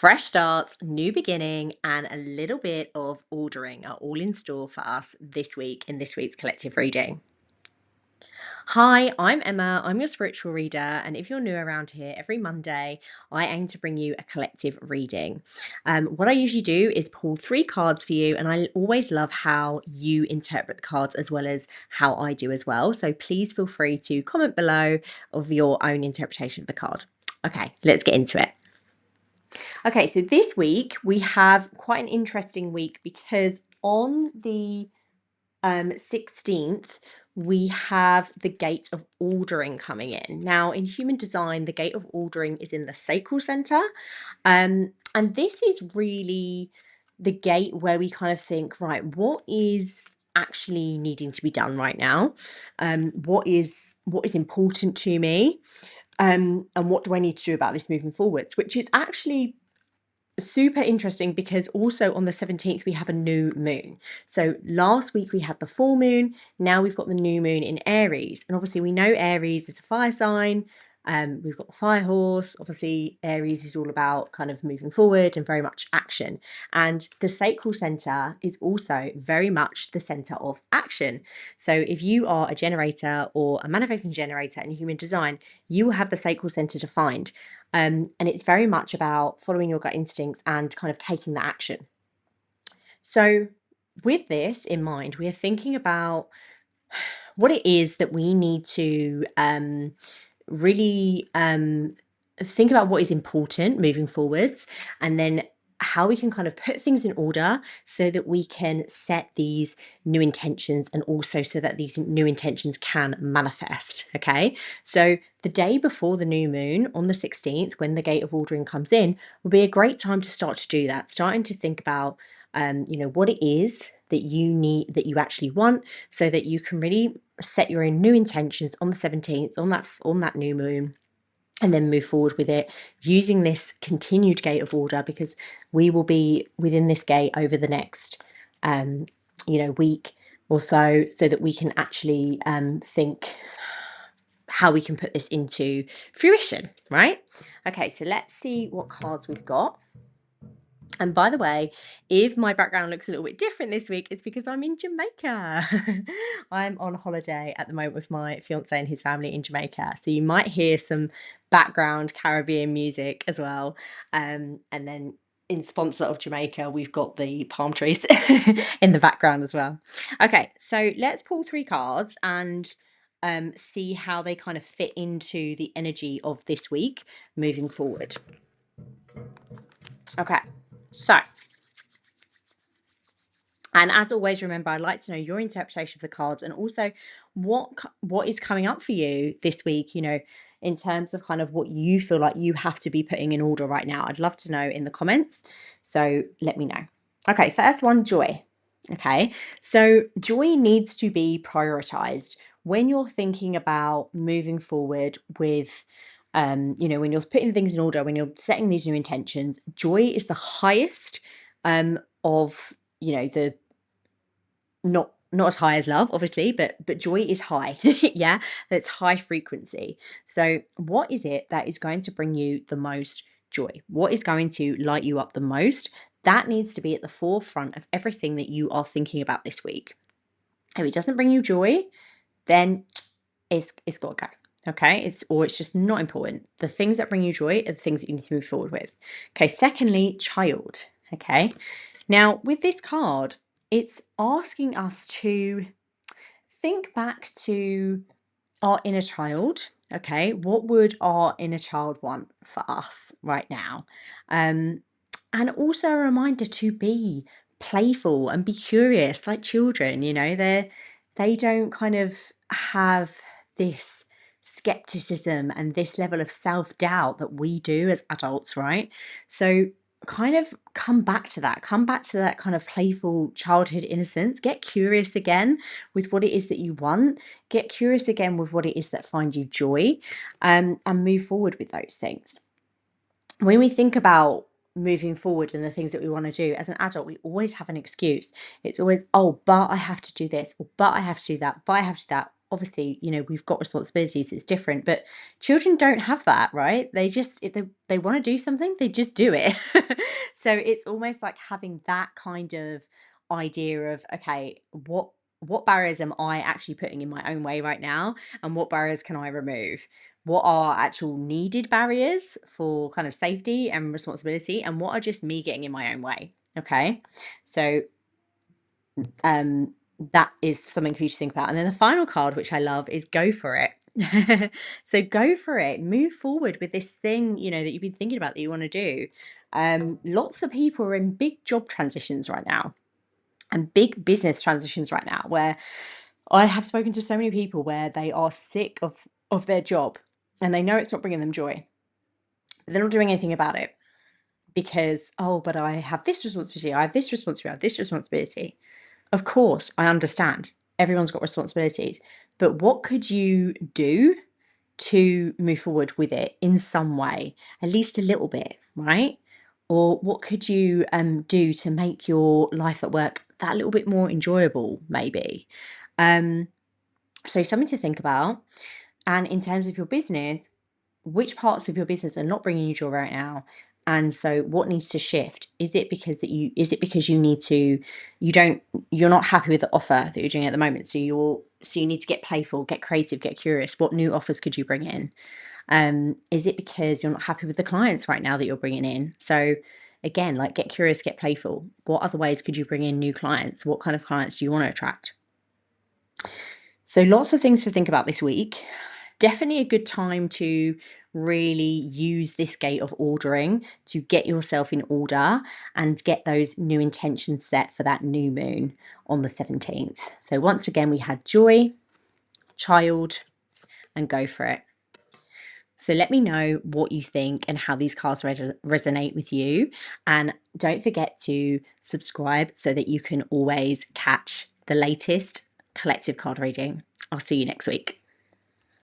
Fresh starts, new beginning, and a little bit of ordering are all in store for us this week in this week's collective reading. Hi, I'm Emma. I'm your spiritual reader. And if you're new around here, every Monday, I aim to bring you a collective reading. What I usually do is pull three cards for you, and I always love how you interpret the cards as well as how I do as well. So please feel free to comment below of your own interpretation of the card. Okay, let's get into it. Okay, so this week we have quite an interesting week because on the 16th, we have the gate of ordering coming in. Now, in human design, the gate of ordering is in the sacral center. And this is really the gate where we kind of think, right, what is actually needing to be done right now? What is important to me? And what do I need to do about this moving forwards? Which is actually super interesting because also on the 17th we have a new moon. So last week we had the full moon, now we've got the new moon in Aries, and obviously we know Aries is a fire sign. We've got the fire horse. Obviously Aries is all about kind of moving forward and very much action, and the sacral center is also very much the center of action. So if you are a generator or a manifesting generator in human design, you will have the sacral center to find. And it's very much about following your gut instincts and kind of taking the action. So, with this in mind, we are thinking about what it is that we need to really think about what is important moving forwards, and then how we can kind of put things in order so that we can set these new intentions, and also so that these new intentions can manifest. Okay, so the day before the new moon on the 16th, when the gate of ordering comes in, will be a great time to start to do that, starting to think about what it is that you need, that you actually want, so that you can really set your own new intentions on the 17th, on that new moon, and then move forward with it using this continued gate of order, because we will be within this gate over the next week or so that we can actually think how we can put this into fruition, right? Okay, so let's see what cards we've got. And by the way, if my background looks a little bit different this week, it's because I'm in Jamaica. I'm on holiday at the moment with my fiance and his family in Jamaica. So you might hear some background Caribbean music as well. And then in sponsor of Jamaica, we've got the palm trees in the background as well. Okay, so let's pull three cards and see how they kind of fit into the energy of this week moving forward. Okay, so. And as always, remember, I'd like to know your interpretation of the cards, and also what is coming up for you this week, in terms of kind of what you feel like you have to be putting in order right now. I'd love to know in the comments. So let me know. Okay, first one, joy. Okay, so joy needs to be prioritized when you're thinking about moving forward with, when you're putting things in order, when you're setting these new intentions. Joy is the highest of, the not as high as love, obviously, but joy is high. Yeah, that's high frequency. So what is it that is going to bring you the most joy? What is going to light you up the most? That needs to be at the forefront of everything that you are thinking about this week. If it doesn't bring you joy, then it's got to go. Okay, it's just not important. The things that bring you joy are the things that you need to move forward with. Okay, secondly, child. Okay, now with this card, it's asking us to think back to our inner child. Okay, what would our inner child want for us right now? And also a reminder to be playful and be curious like children. They don't kind of have this skepticism and this level of self-doubt that we do as adults, right? So kind of come back to that, kind of playful childhood innocence. Get curious again with what it is that you want. Get curious again with what it is that finds you joy, and move forward with those things. When we think about moving forward and the things that we want to do as an adult, we always have an excuse. It's always, oh, but I have to do this, or but I have to do that, but I have to do that. obviously, we've got responsibilities, it's different, but children don't have that, right? They just, if they want to do something, they just do it. So it's almost like having that kind of idea of, okay, what barriers am I actually putting in my own way right now? And what barriers can I remove? What are actual needed barriers for kind of safety and responsibility? And what are just me getting in my own way? Okay. So um, that is something for you to think about. And then the final card, which I love, is go for it. So go for it. Move forward with this thing, that you've been thinking about that you want to do. Lots of people are in big job transitions right now and big business transitions right now, where I have spoken to so many people where they are sick of their job and they know it's not bringing them joy. They're not doing anything about it because, oh, but I have this responsibility, I have this responsibility, I have this responsibility. Of course, I understand. Everyone's got responsibilities. But what could you do to move forward with it in some way, at least a little bit, right? Or what could you do to make your life at work that little bit more enjoyable, maybe? Um, so something to think about. And in terms of your business, which parts of your business are not bringing you joy right now? And so what needs to shift? Is it because you need to, you're not happy with the offer that you're doing at the moment? So you need to get playful, get creative, get curious. What new offers could you bring in? Is it because you're not happy with the clients right now that you're bringing in? So again, like, get curious, get playful. What other ways could you bring in new clients? What kind of clients do you want to attract? So lots of things to think about this week. Definitely a good time to really use this gate of ordering to get yourself in order and get those new intentions set for that new moon on the 17th. So once again, we had joy, child, and go for it. So let me know what you think and how these cards resonate with you. And don't forget to subscribe so that you can always catch the latest collective card reading. I'll see you next week.